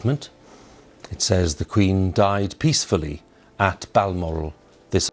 statement. It says the Queen died peacefully at Balmoral.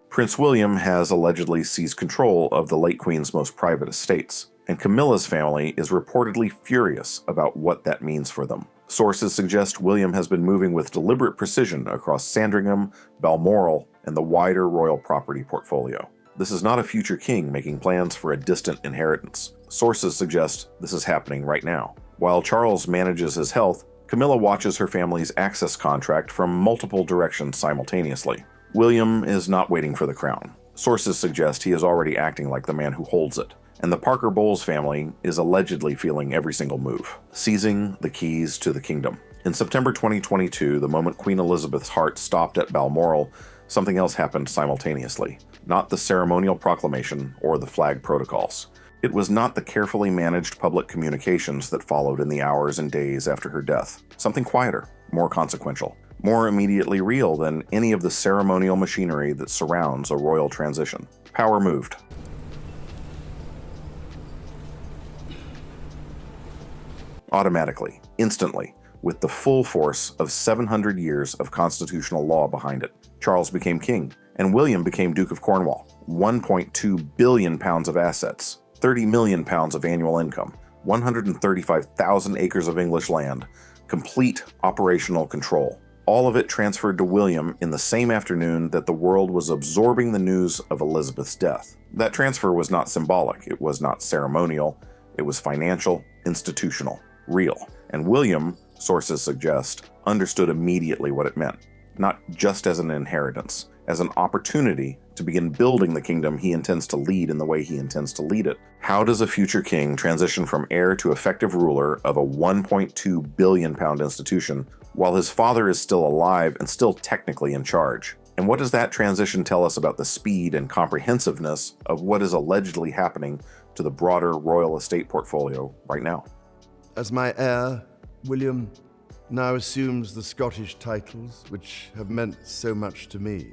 Prince William has allegedly seized control of the late Queen's most private estates, and Camilla's family is reportedly furious about what that means for them. Sources suggest William has been moving with deliberate precision across Sandringham, Balmoral, and the wider royal property portfolio. This is not a future king making plans for a distant inheritance. Sources suggest this is happening right now. While Charles manages his health, Camilla watches her family's access contract from multiple directions simultaneously. William is not waiting for the crown. Sources suggest he is already acting like the man who holds it. And the Parker Bowles family is allegedly feeling every single move, seizing the keys to the kingdom. In September 2022, the moment Queen Elizabeth's heart stopped at Balmoral, something else happened simultaneously. Not the ceremonial proclamation or the flag protocols. It was not the carefully managed public communications that followed in the hours and days after her death. Something quieter, more consequential, more immediately real than any of the ceremonial machinery that surrounds a royal transition. Power moved. Automatically, instantly, with the full force of 700 years of constitutional law behind it. Charles became king, and William became Duke of Cornwall. 1.2 billion pounds of assets, 30 million pounds of annual income, 135,000 acres of English land, complete operational control. All of it transferred to William in the same afternoon that the world was absorbing the news of Elizabeth's death. That transfer was not symbolic, it was not ceremonial, it was financial, institutional, real. And William, sources suggest, understood immediately what it meant, not just as an inheritance, as an opportunity to begin building the kingdom he intends to lead in the way he intends to lead it. How does a future king transition from heir to effective ruler of a 1.2 billion pound institution while his father is still alive and still technically in charge? And what does that transition tell us about the speed and comprehensiveness of what is allegedly happening to the broader royal estate portfolio right now? As my heir, William now assumes the Scottish titles which have meant so much to me.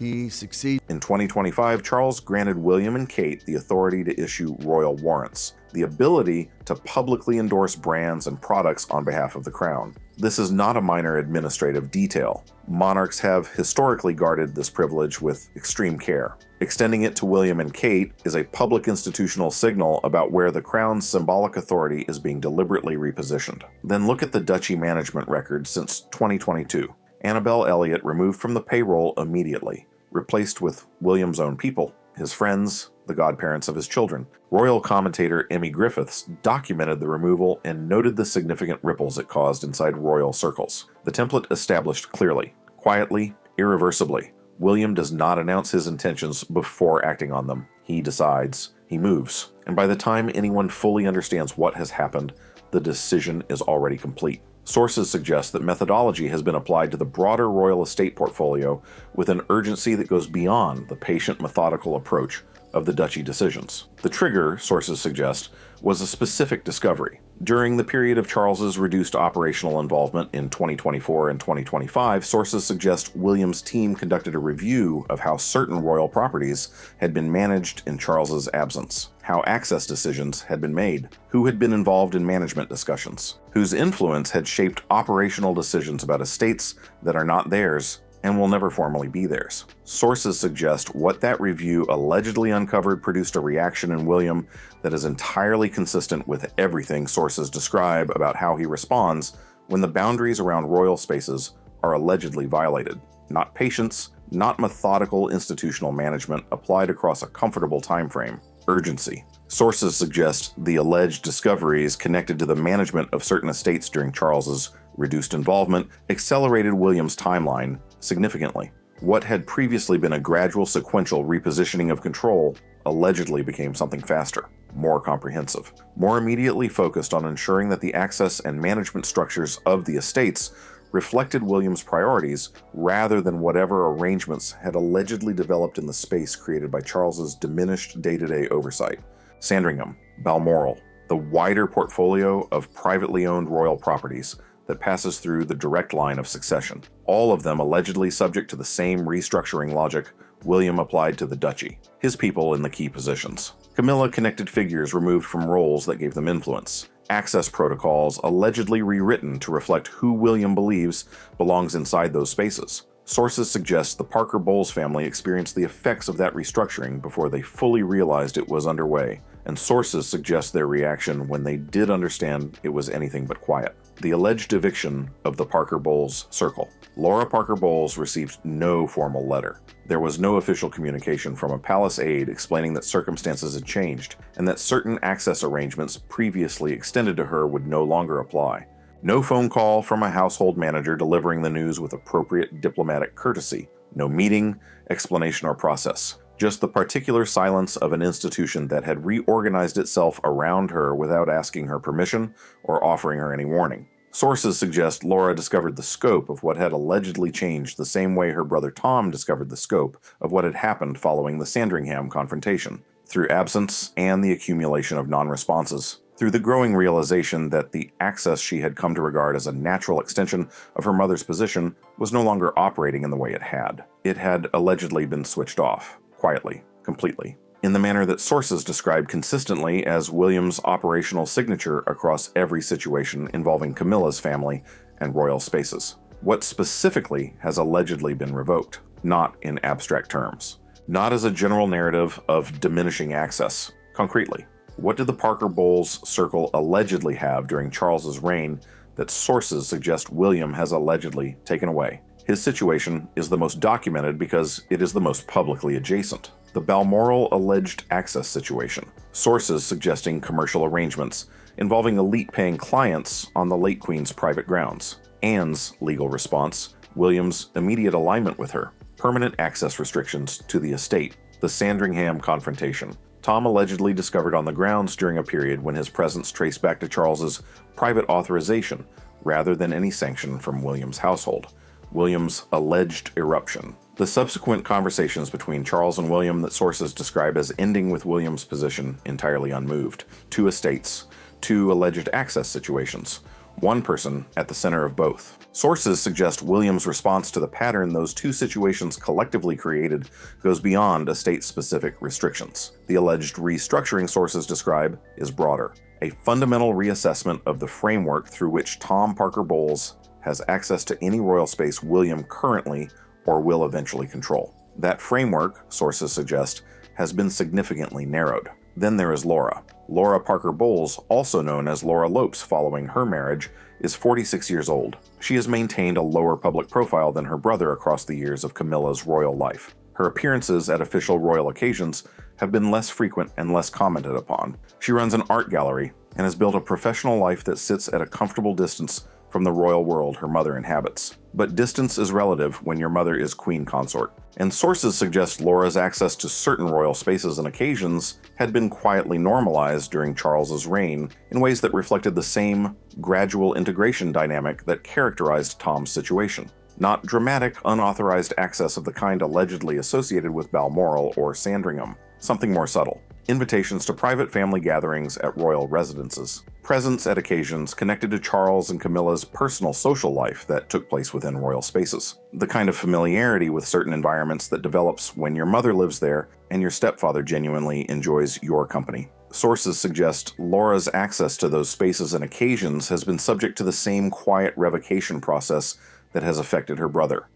He succeeds. In 2025, Charles granted William and Kate the authority to issue royal warrants, the ability to publicly endorse brands and products on behalf of the crown. This is not a minor administrative detail. Monarchs have historically guarded this privilege with extreme care. Extending it to William and Kate is a public institutional signal about where the crown's symbolic authority is being deliberately repositioned. Then look at the duchy management record since 2022. Annabel Elliot removed from the payroll immediately, replaced with William's own people, his friends, the godparents of his children. Royal commentator Emmy Griffiths documented the removal and noted the significant ripples it caused inside royal circles. The template established clearly, quietly, irreversibly. William does not announce his intentions before acting on them. He decides, he moves. And by the time anyone fully understands what has happened, the decision is already complete. Sources suggest that methodology has been applied to the broader royal estate portfolio with an urgency that goes beyond the patient, methodical approach of the duchy decisions. The trigger, sources suggest, was a specific discovery. During the period of Charles's reduced operational involvement in 2024 and 2025, sources suggest William's team conducted a review of how certain royal properties had been managed in Charles's absence, how access decisions had been made, who had been involved in management discussions, whose influence had shaped operational decisions about estates that are not theirs and will never formally be theirs. Sources suggest what that review allegedly uncovered produced a reaction in William that is entirely consistent with everything sources describe about how he responds when the boundaries around royal spaces are allegedly violated. Not patience, not methodical institutional management applied across a comfortable time frame. Urgency. Sources suggest the alleged discoveries connected to the management of certain estates during Charles's reduced involvement accelerated William's timeline significantly. What had previously been a gradual sequential repositioning of control allegedly became something faster, more comprehensive, more immediately focused on ensuring that the access and management structures of the estates reflected William's priorities rather than whatever arrangements had allegedly developed in the space created by Charles's diminished day-to-day oversight. Sandringham, Balmoral, the wider portfolio of privately owned royal properties that passes through the direct line of succession, all of them allegedly subject to the same restructuring logic William applied to the duchy, his people in the key positions. Camilla connected figures removed from roles that gave them influence, access protocols allegedly rewritten to reflect who William believes belongs inside those spaces. Sources suggest the Parker Bowles family experienced the effects of that restructuring before they fully realized it was underway, and sources suggest their reaction when they did understand it was anything but quiet. The alleged eviction of the Parker Bowles circle. Laura Parker Bowles received no formal letter. There was no official communication from a palace aide explaining that circumstances had changed, and that certain access arrangements previously extended to her would no longer apply. No phone call from a household manager delivering the news with appropriate diplomatic courtesy. No meeting, explanation, or process. Just the particular silence of an institution that had reorganized itself around her without asking her permission or offering her any warning. Sources suggest Laura discovered the scope of what had allegedly changed the same way her brother Tom discovered the scope of what had happened following the Sandringham confrontation, through absence and the accumulation of non-responses. Through the growing realization that the access she had come to regard as a natural extension of her mother's position was no longer operating in the way it had. It had allegedly been switched off, quietly, completely, in the manner that sources describe consistently as William's operational signature across every situation involving Camilla's family and royal spaces. What specifically has allegedly been revoked? Not in abstract terms. Not as a general narrative of diminishing access. Concretely, what did the Parker Bowles circle allegedly have during Charles's reign that sources suggest William has allegedly taken away? His situation is the most documented because it is the most publicly adjacent. The Balmoral alleged access situation. Sources suggesting commercial arrangements involving elite-paying clients on the late Queen's private grounds. Anne's legal response, William's immediate alignment with her. Permanent access restrictions to the estate. The Sandringham confrontation. Tom allegedly discovered on the grounds during a period when his presence traced back to Charles's private authorization rather than any sanction from William's household. William's alleged eruption. The subsequent conversations between Charles and William that sources describe as ending with William's position entirely unmoved. 2 estates, 2 alleged access situations, 1 person at the center of both. Sources suggest William's response to the pattern those 2 situations collectively created goes beyond estate-specific restrictions. The alleged restructuring sources describe is broader. A fundamental reassessment of the framework through which Tom Parker Bowles has access to any royal space William currently or will eventually control. That framework, sources suggest, has been significantly narrowed. Then there is Laura. Laura Parker Bowles, also known as Laura Lopes following her marriage, is 46 years old. She has maintained a lower public profile than her brother across the years of Camilla's royal life. Her appearances at official royal occasions have been less frequent and less commented upon. She runs an art gallery and has built a professional life that sits at a comfortable distance from the royal world her mother inhabits. But distance is relative when your mother is queen consort. And sources suggest Laura's access to certain royal spaces and occasions had been quietly normalized during Charles's reign in ways that reflected the same gradual integration dynamic that characterized Tom's situation. Not dramatic, unauthorized access of the kind allegedly associated with Balmoral or Sandringham. Something more subtle. Invitations to private family gatherings at royal residences. Presence at occasions connected to Charles and Camilla's personal social life that took place within royal spaces. The kind of familiarity with certain environments that develops when your mother lives there and your stepfather genuinely enjoys your company. Sources suggest Laura's access to those spaces and occasions has been subject to the same quiet revocation process that has affected her brother.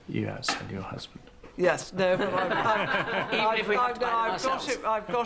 Yes, and your husband. Yes, no, but I've got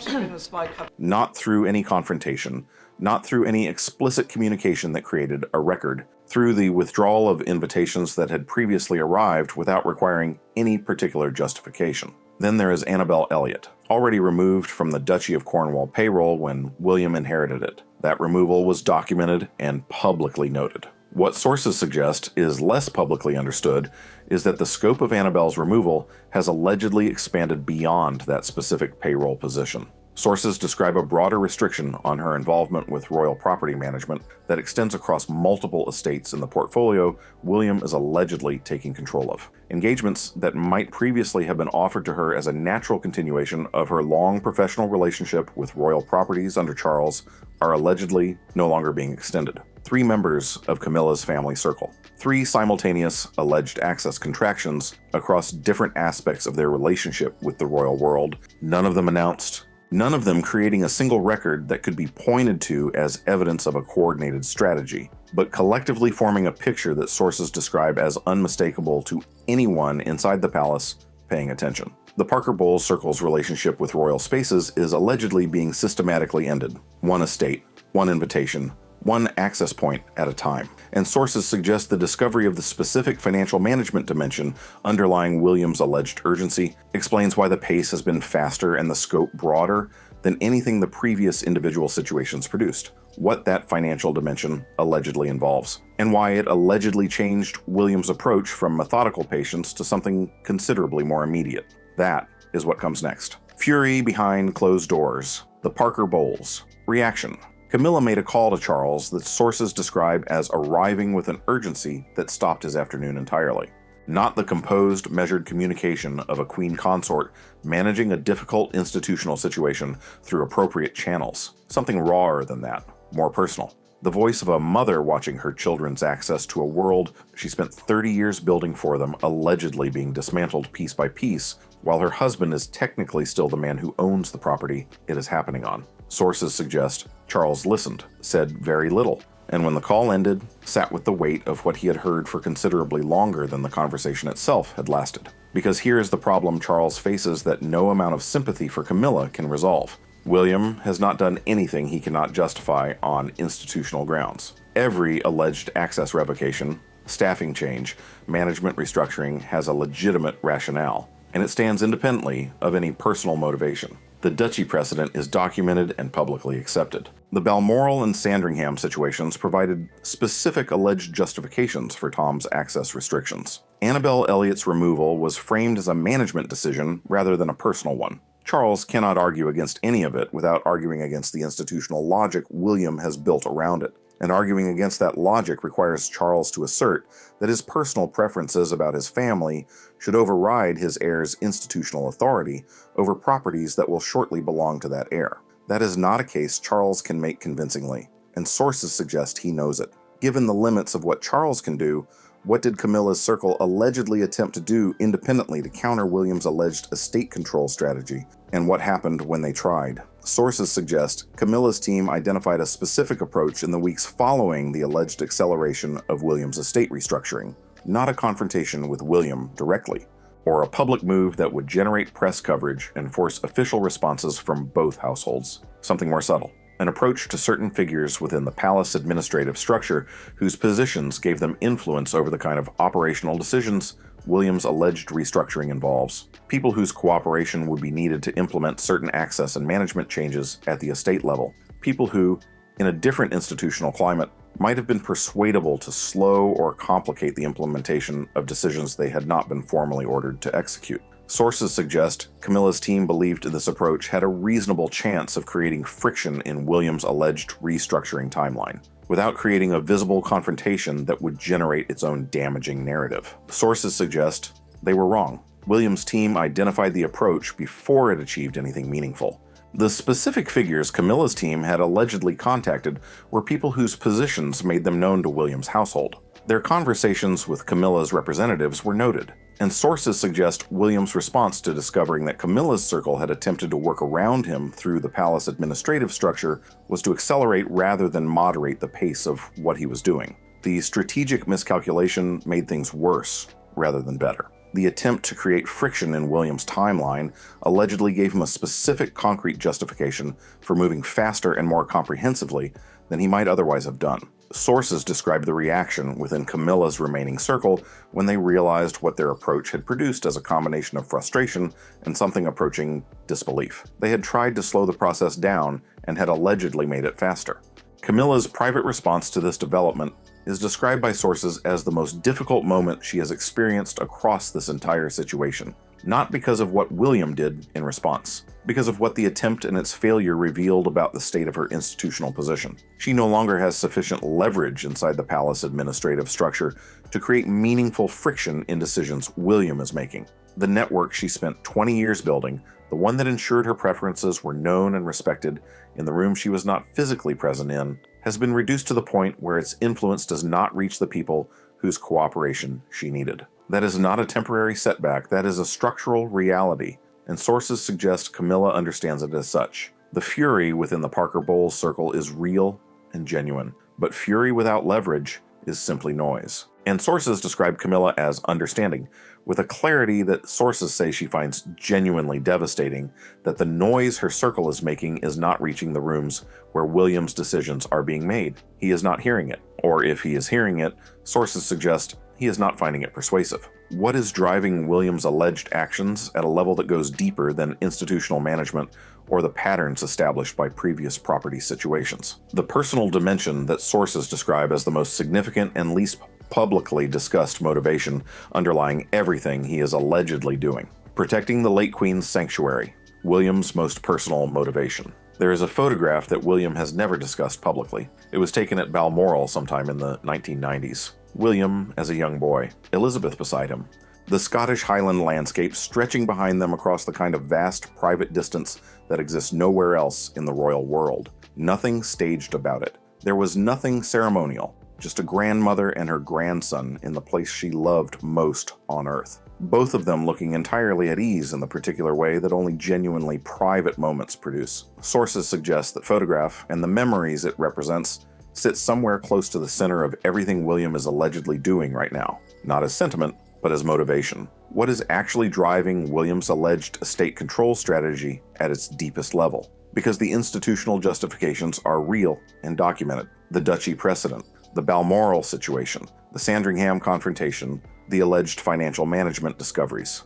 it in the spike. Not through any confrontation, not through any explicit communication that created a record, through the withdrawal of invitations that had previously arrived without requiring any particular justification. Then there is Annabel Elliot, already removed from the Duchy of Cornwall payroll when William inherited it. That removal was documented and publicly noted. What sources suggest is less publicly understood is that the scope of Annabel's removal has allegedly expanded beyond that specific payroll position. Sources describe a broader restriction on her involvement with royal property management that extends across multiple estates in the portfolio William is allegedly taking control of. Engagements that might previously have been offered to her as a natural continuation of her long professional relationship with royal properties under Charles are allegedly no longer being extended. 3 members of Camilla's family circle. 3 simultaneous alleged access contractions across different aspects of their relationship with the royal world, none of them announced, none of them creating a single record that could be pointed to as evidence of a coordinated strategy, but collectively forming a picture that sources describe as unmistakable to anyone inside the palace paying attention. The Parker Bowles Circle's relationship with royal spaces is allegedly being systematically ended, one estate, one invitation, one access point at a time. And sources suggest the discovery of the specific financial management dimension underlying William's alleged urgency explains why the pace has been faster and the scope broader than anything the previous individual situations produced, what that financial dimension allegedly involves, and why it allegedly changed William's approach from methodical patience to something considerably more immediate. That is what comes next. Fury behind closed doors. The Parker Bowles. Reaction. Camilla made a call to Charles that sources describe as arriving with an urgency that stopped his afternoon entirely. Not the composed, measured communication of a queen consort managing a difficult institutional situation through appropriate channels. Something rawer than that, more personal. The voice of a mother watching her children's access to a world she spent 30 years building for them allegedly being dismantled piece by piece, while her husband is technically still the man who owns the property it is happening on. Sources suggest Charles listened, said very little, and when the call ended, sat with the weight of what he had heard for considerably longer than the conversation itself had lasted. Because here is the problem Charles faces that no amount of sympathy for Camilla can resolve. William has not done anything he cannot justify on institutional grounds. Every alleged access revocation, staffing change, management restructuring has a legitimate rationale, and it stands independently of any personal motivation. The duchy precedent is documented and publicly accepted. The Balmoral and Sandringham situations provided specific alleged justifications for Tom's access restrictions. Annabel Elliott's removal was framed as a management decision rather than a personal one. Charles cannot argue against any of it without arguing against the institutional logic William has built around it. And arguing against that logic requires Charles to assert that his personal preferences about his family should override his heir's institutional authority over properties that will shortly belong to that heir. That is not a case Charles can make convincingly, and sources suggest he knows it. Given the limits of what Charles can do, what did Camilla's circle allegedly attempt to do independently to counter William's alleged estate control strategy, and what happened when they tried? Sources suggest Camilla's team identified a specific approach in the weeks following the alleged acceleration of William's estate restructuring, not a confrontation with William directly, or a public move that would generate press coverage and force official responses from both households. Something more subtle. An approach to certain figures within the palace administrative structure whose positions gave them influence over the kind of operational decisions William's alleged restructuring involves. People whose cooperation would be needed to implement certain access and management changes at the estate level. People who, in a different institutional climate, might have been persuadable to slow or complicate the implementation of decisions they had not been formally ordered to execute. Sources suggest Camilla's team believed this approach had a reasonable chance of creating friction in William's alleged restructuring timeline, without creating a visible confrontation that would generate its own damaging narrative. Sources suggest they were wrong. William's team identified the approach before it achieved anything meaningful. The specific figures Camilla's team had allegedly contacted were people whose positions made them known to William's household. Their conversations with Camilla's representatives were noted, and sources suggest William's response to discovering that Camilla's circle had attempted to work around him through the palace administrative structure was to accelerate rather than moderate the pace of what he was doing. The strategic miscalculation made things worse rather than better. The attempt to create friction in William's timeline allegedly gave him a specific concrete justification for moving faster and more comprehensively than he might otherwise have done. Sources describe the reaction within Camilla's remaining circle when they realized what their approach had produced as a combination of frustration and something approaching disbelief. They had tried to slow the process down and had allegedly made it faster. Camilla's private response to this development is described by sources as the most difficult moment she has experienced across this entire situation. Not because of what William did in response, because of what the attempt and its failure revealed about the state of her institutional position. She no longer has sufficient leverage inside the palace administrative structure to create meaningful friction in decisions William is making. The network she spent 20 years building, the one that ensured her preferences were known and respected in the room she was not physically present in, has been reduced to the point where its influence does not reach the people whose cooperation she needed. That is not a temporary setback, that is a structural reality, and sources suggest Camilla understands it as such. The fury within the Parker Bowles circle is real and genuine, but fury without leverage is simply noise. And sources describe Camilla as understanding, with a clarity that sources say she finds genuinely devastating, that the noise her circle is making is not reaching the rooms where William's decisions are being made. He is not hearing it, or if he is hearing it, sources suggest he is not finding it persuasive. What is driving William's alleged actions at a level that goes deeper than institutional management or the patterns established by previous property situations? The personal dimension that sources describe as the most significant and least publicly discussed motivation underlying everything he is allegedly doing. Protecting the late Queen's sanctuary, William's most personal motivation. There is a photograph that William has never discussed publicly. It was taken at Balmoral sometime in the 1990s. William as a young boy, Elizabeth beside him, the Scottish Highland landscape stretching behind them across the kind of vast private distance that exists nowhere else in the royal world. Nothing staged about it. There was nothing ceremonial, just a grandmother and her grandson in the place she loved most on earth. Both of them looking entirely at ease in the particular way that only genuinely private moments produce. Sources suggest that photograph and the memories it represents sit somewhere close to the center of everything William is allegedly doing right now, not as sentiment, but as motivation. What is actually driving William's alleged estate control strategy at its deepest level? Because the institutional justifications are real and documented. The Duchy precedent, the Balmoral situation, the Sandringham confrontation, the alleged financial management discoveries.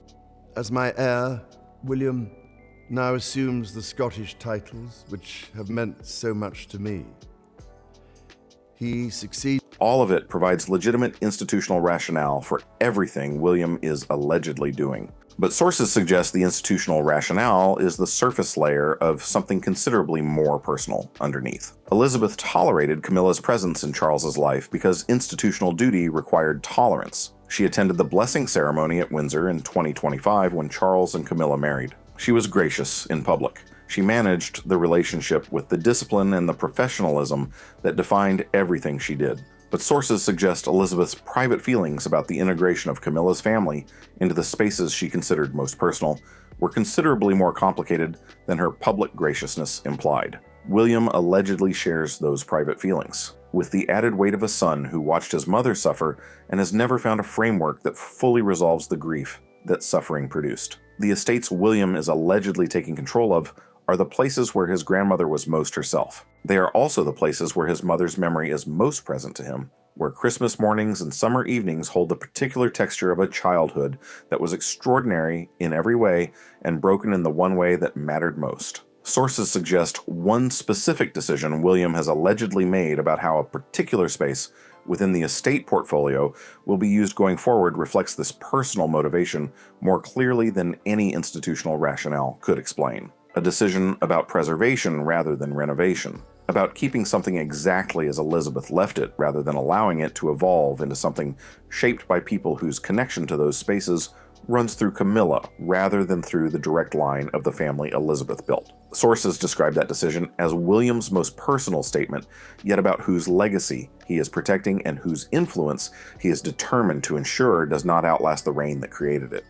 As my heir, William now assumes the Scottish titles which have meant so much to me. He succeeds. All of it provides legitimate institutional rationale for everything William is allegedly doing. But sources suggest the institutional rationale is the surface layer of something considerably more personal underneath. Elizabeth tolerated Camilla's presence in Charles's life because institutional duty required tolerance. She attended the blessing ceremony at Windsor in 2025 when Charles and Camilla married. She was gracious in public. She managed the relationship with the discipline and the professionalism that defined everything she did. But sources suggest Elizabeth's private feelings about the integration of Camilla's family into the spaces she considered most personal were considerably more complicated than her public graciousness implied. William allegedly shares those private feelings, with the added weight of a son who watched his mother suffer and has never found a framework that fully resolves the grief that suffering produced. The estates William is allegedly taking control of are the places where his grandmother was most herself. They are also the places where his mother's memory is most present to him, where Christmas mornings and summer evenings hold the particular texture of a childhood that was extraordinary in every way and broken in the one way that mattered most. Sources suggest one specific decision William has allegedly made about how a particular space within the estate portfolio will be used going forward reflects this personal motivation more clearly than any institutional rationale could explain. A decision about preservation rather than renovation, about keeping something exactly as Elizabeth left it rather than allowing it to evolve into something shaped by people whose connection to those spaces runs through Camilla rather than through the direct line of the family Elizabeth built. Sources describe that decision as William's most personal statement, yet about whose legacy he is protecting and whose influence he is determined to ensure does not outlast the reign that created it.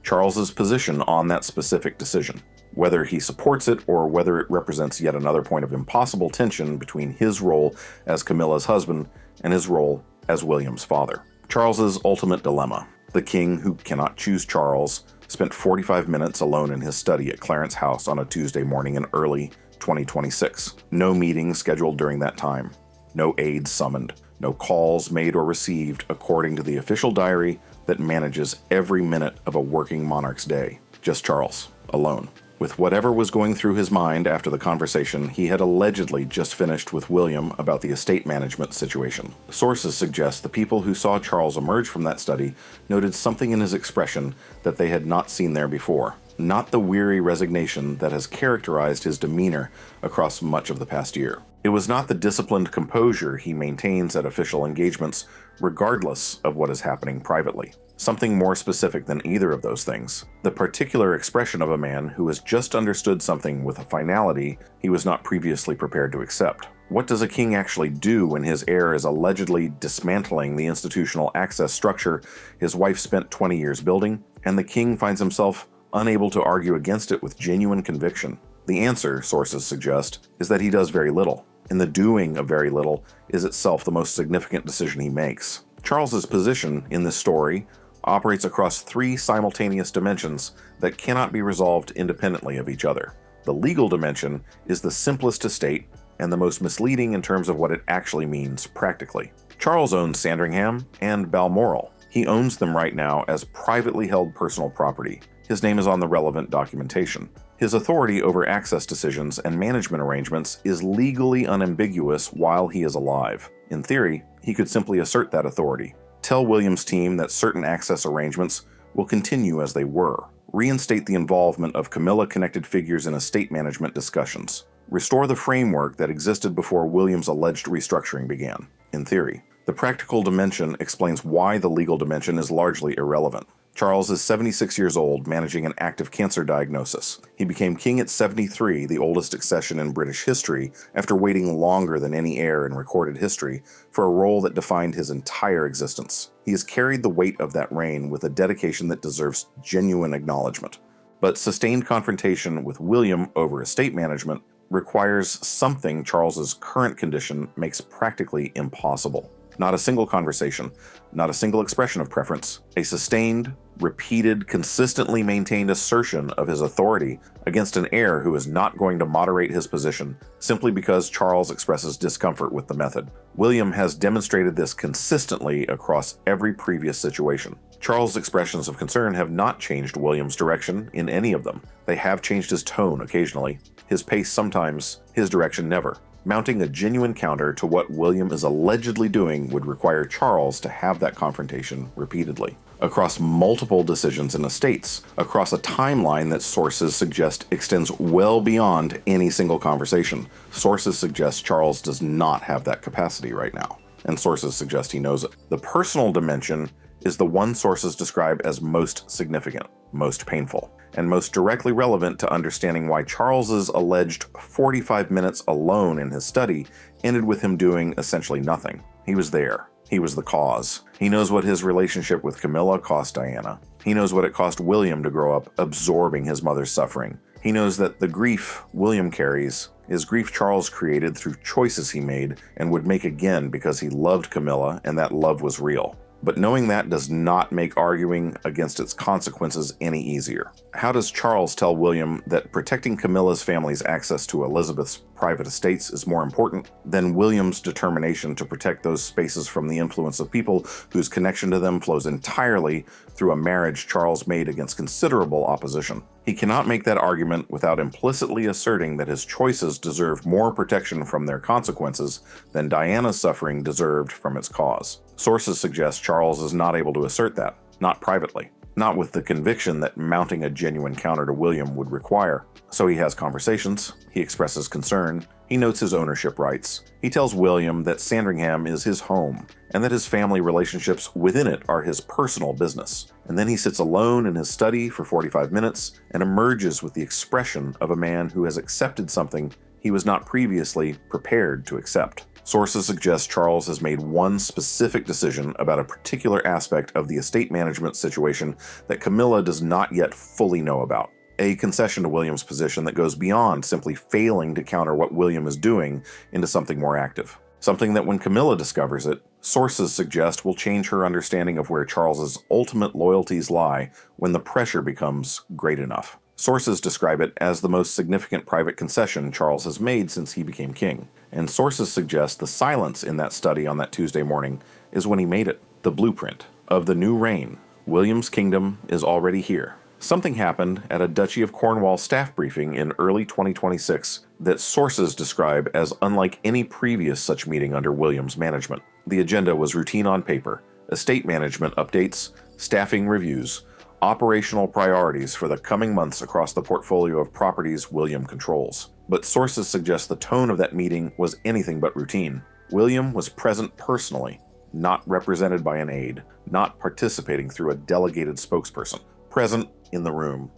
Charles's position on that specific decision, whether he supports it or whether it represents yet another point of impossible tension between his role as Camilla's husband and his role as William's father. Charles's ultimate dilemma. The king, who cannot choose Charles, spent 45 minutes alone in his study at Clarence House on a Tuesday morning in early 2026. No meetings scheduled during that time. No aides summoned. No calls made or received according to the official diary that manages every minute of a working monarch's day. Just Charles, alone. With whatever was going through his mind after the conversation he had allegedly just finished with William about the estate management situation. Sources suggest the people who saw Charles emerge from that study noted something in his expression that they had not seen there before. Not the weary resignation that has characterized his demeanor across much of the past year. It was not the disciplined composure he maintains at official engagements, regardless of what is happening privately. Something more specific than either of those things. The particular expression of a man who has just understood something with a finality he was not previously prepared to accept. What does a king actually do when his heir is allegedly dismantling the institutional access structure his wife spent 20 years building, and the king finds himself unable to argue against it with genuine conviction. The answer, sources suggest, is that he does very little, and the doing of very little is itself the most significant decision he makes. Charles's position in this story operates across three simultaneous dimensions that cannot be resolved independently of each other. The legal dimension is the simplest to state and the most misleading in terms of what it actually means practically. Charles owns Sandringham and Balmoral. He owns them right now as privately held personal property. His name is on the relevant documentation. His authority over access decisions and management arrangements is legally unambiguous while he is alive. In theory, he could simply assert that authority, tell William's team that certain access arrangements will continue as they were, reinstate the involvement of Camilla-connected figures in estate management discussions, restore the framework that existed before William's alleged restructuring began. In theory, the practical dimension explains why the legal dimension is largely irrelevant. Charles is 76 years old, managing an active cancer diagnosis. He became king at 73, the oldest accession in British history, after waiting longer than any heir in recorded history for a role that defined his entire existence. He has carried the weight of that reign with a dedication that deserves genuine acknowledgement. But sustained confrontation with William over estate management requires something Charles's current condition makes practically impossible. Not a single conversation, not a single expression of preference, a sustained, repeated, consistently maintained assertion of his authority against an heir who is not going to moderate his position simply because Charles expresses discomfort with the method. William has demonstrated this consistently across every previous situation. Charles' expressions of concern have not changed William's direction in any of them. They have changed his tone occasionally, his pace sometimes, his direction never. Mounting a genuine counter to what William is allegedly doing would require Charles to have that confrontation repeatedly, across multiple decisions and estates, across a timeline that sources suggest extends well beyond any single conversation. Sources suggest Charles does not have that capacity right now, and sources suggest he knows it. The personal dimension is the one sources describe as most significant, most painful, and most directly relevant to understanding why Charles's alleged 45 minutes alone in his study ended with him doing essentially nothing. He was there. He was the cause. He knows what his relationship with Camilla cost Diana. He knows what it cost William to grow up absorbing his mother's suffering. He knows that the grief William carries is grief Charles created through choices he made and would make again because he loved Camilla and that love was real. But knowing that does not make arguing against its consequences any easier. How does Charles tell William that protecting Camilla's family's access to Elizabeth's private estates is more important than William's determination to protect those spaces from the influence of people whose connection to them flows entirely through a marriage Charles made against considerable opposition? He cannot make that argument without implicitly asserting that his choices deserve more protection from their consequences than Diana's suffering deserved from its cause. Sources suggest Charles is not able to assert that, not privately, not with the conviction that mounting a genuine counter to William would require. So he has conversations, he expresses concern, he notes his ownership rights. He tells William that Sandringham is his home, and that his family relationships within it are his personal business. And then he sits alone in his study for 45 minutes and emerges with the expression of a man who has accepted something he was not previously prepared to accept. Sources suggest Charles has made one specific decision about a particular aspect of the estate management situation that Camilla does not yet fully know about. A concession to William's position that goes beyond simply failing to counter what William is doing into something more active. Something that when Camilla discovers it, sources suggest will change her understanding of where Charles's ultimate loyalties lie when the pressure becomes great enough. Sources describe it as the most significant private concession Charles has made since he became king, and sources suggest the silence in that study on that Tuesday morning is when he made it. The blueprint of the new reign. William's kingdom is already here. Something happened at a Duchy of Cornwall staff briefing in early 2026 that sources describe as unlike any previous such meeting under William's management. The agenda was routine on paper: estate management updates, staffing reviews, operational priorities for the coming months across the portfolio of properties William controls. But sources suggest the tone of that meeting was anything but routine. William was present personally, not represented by an aide, not participating through a delegated spokesperson. Present in the room,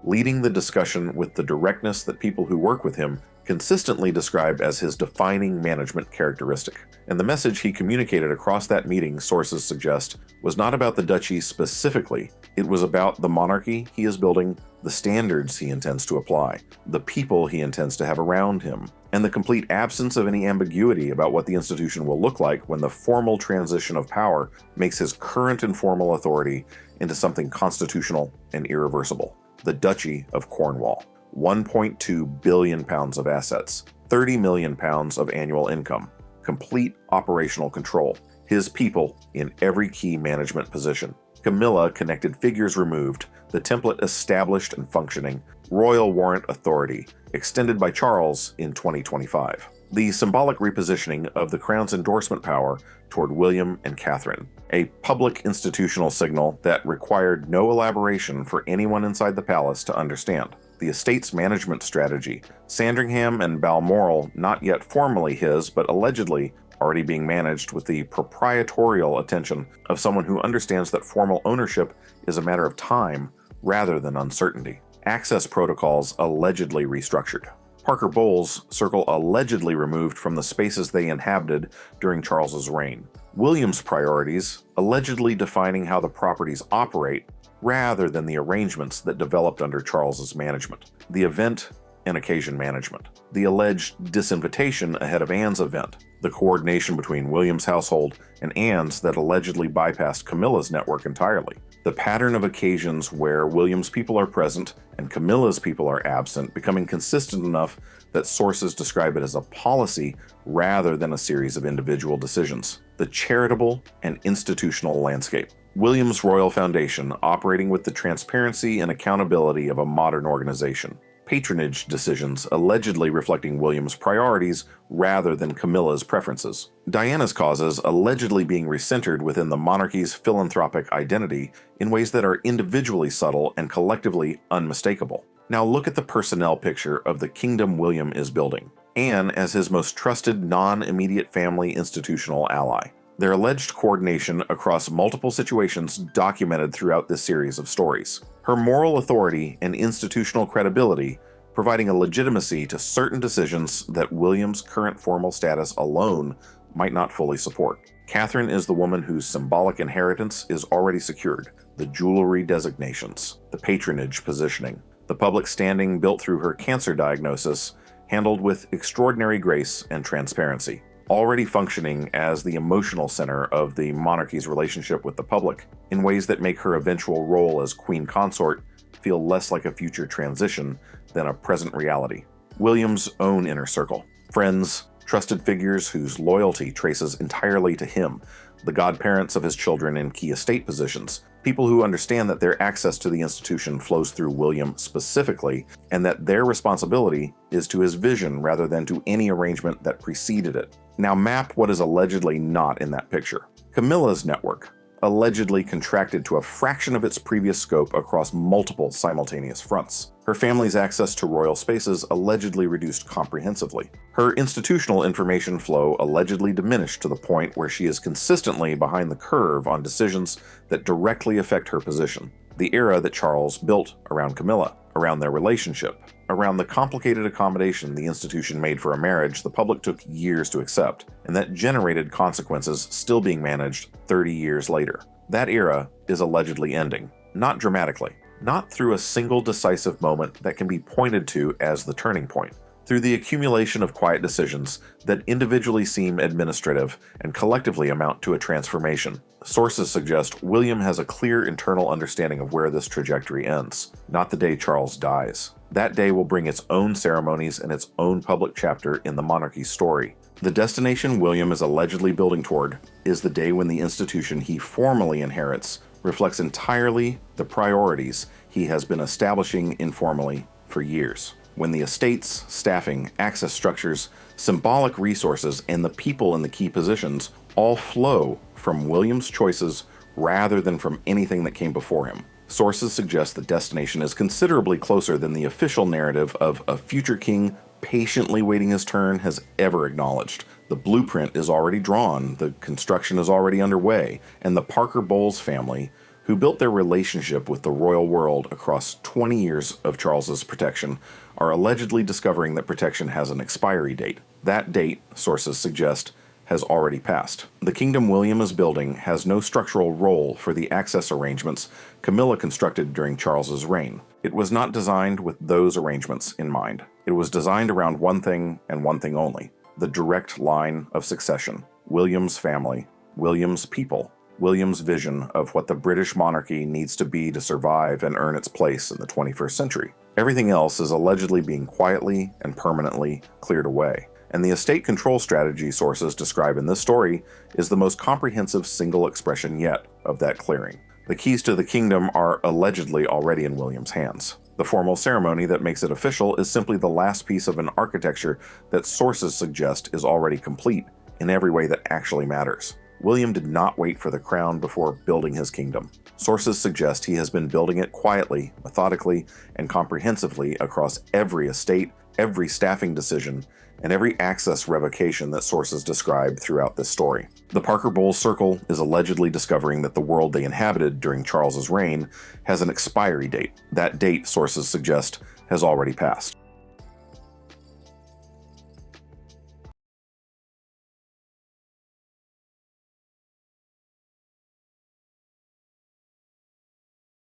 leading the discussion with the directness that people who work with him consistently describe as his defining management characteristic. and the message he communicated across that meeting, sources suggest, was not about the duchy specifically. It was about the monarchy he is building, the standards he intends to apply, the people he intends to have around him, and the complete absence of any ambiguity about what the institution will look like when the formal transition of power makes his current informal authority into something constitutional and irreversible. The Duchy of Cornwall. 1.2 billion pounds of assets, 30 million pounds of annual income, complete operational control, his people in every key management position. Camilla connected figures removed, the template established and functioning, royal warrant authority, extended by Charles in 2025. The symbolic repositioning of the Crown's endorsement power toward William and Catherine. A public institutional signal that required no elaboration for anyone inside the palace to understand. The estate's management strategy, Sandringham and Balmoral not yet formally his, but allegedly already being managed with the proprietorial attention of someone who understands that formal ownership is a matter of time rather than uncertainty. Access protocols allegedly restructured. Parker Bowles circle allegedly removed from the spaces they inhabited during Charles's reign. William's priorities allegedly defining how the properties operate rather than the arrangements that developed under Charles's management. The event and occasion management. The alleged disinvitation ahead of Anne's event. The coordination between William's household and Anne's that allegedly bypassed Camilla's network entirely. The pattern of occasions where William's people are present and Camilla's people are absent, becoming consistent enough that sources describe it as a policy rather than a series of individual decisions. The charitable and institutional landscape. William's Royal Foundation operating with the transparency and accountability of a modern organization. Patronage decisions allegedly reflecting William's priorities rather than Camilla's preferences. Diana's causes allegedly being recentered within the monarchy's philanthropic identity in ways that are individually subtle and collectively unmistakable. Now look at the personnel picture of the kingdom William is building. Anne as his most trusted non-immediate family institutional ally. Their alleged coordination across multiple situations documented throughout this series of stories. Her moral authority and institutional credibility providing a legitimacy to certain decisions that William's current formal status alone might not fully support. Catherine is the woman whose symbolic inheritance is already secured, the jewelry designations, the patronage positioning, the public standing built through her cancer diagnosis, handled with extraordinary grace and transparency. Already functioning as the emotional center of the monarchy's relationship with the public in ways that make her eventual role as queen consort feel less like a future transition than a present reality. William's own inner circle. Friends, trusted figures whose loyalty traces entirely to him, the godparents of his children in key estate positions, people who understand that their access to the institution flows through William specifically, and that their responsibility is to his vision rather than to any arrangement that preceded it. Now map what is allegedly not in that picture. Camilla's network, allegedly contracted to a fraction of its previous scope across multiple simultaneous fronts. Her family's access to royal spaces allegedly reduced comprehensively. Her institutional information flow allegedly diminished to the point where she is consistently behind the curve on decisions that directly affect her position. The era that Charles built around Camilla, around their relationship, around the complicated accommodation the institution made for a marriage the public took years to accept, and that generated consequences still being managed 30 years later. That era is allegedly ending, not dramatically, not through a single decisive moment that can be pointed to as the turning point, through the accumulation of quiet decisions that individually seem administrative and collectively amount to a transformation. Sources suggest William has a clear internal understanding of where this trajectory ends, not the day Charles dies. That day will bring its own ceremonies and its own public chapter in the monarchy's story. The destination William is allegedly building toward is the day when the institution he formally inherits reflects entirely the priorities he has been establishing informally for years. When the estates, staffing, access structures, symbolic resources, and the people in the key positions all flow from William's choices rather than from anything that came before him. Sources suggest the destination is considerably closer than the official narrative of a future king patiently waiting his turn has ever acknowledged. The blueprint is already drawn, the construction is already underway, and the Parker Bowles family, who built their relationship with the royal world across 20 years of Charles's protection, are allegedly discovering that protection has an expiry date. That date, sources suggest, has already passed. The kingdom William is building has no structural role for the access arrangements Camilla constructed during Charles's reign. It was not designed with those arrangements in mind. It was designed around one thing and one thing only: the direct line of succession. William's family, William's people, William's vision of what the British monarchy needs to be to survive and earn its place in the 21st century. Everything else is allegedly being quietly and permanently cleared away. And the estate control strategy sources describe in this story is the most comprehensive single expression yet of that clearing. The keys to the kingdom are allegedly already in William's hands. The formal ceremony that makes it official is simply the last piece of an architecture that sources suggest is already complete in every way that actually matters. William did not wait for the crown before building his kingdom. Sources suggest he has been building it quietly, methodically, and comprehensively across every estate, every staffing decision, and every access revocation that sources describe throughout this story. The Parker Bowles Circle is allegedly discovering that the world they inhabited during Charles's reign has an expiry date. That date, sources suggest, has already passed.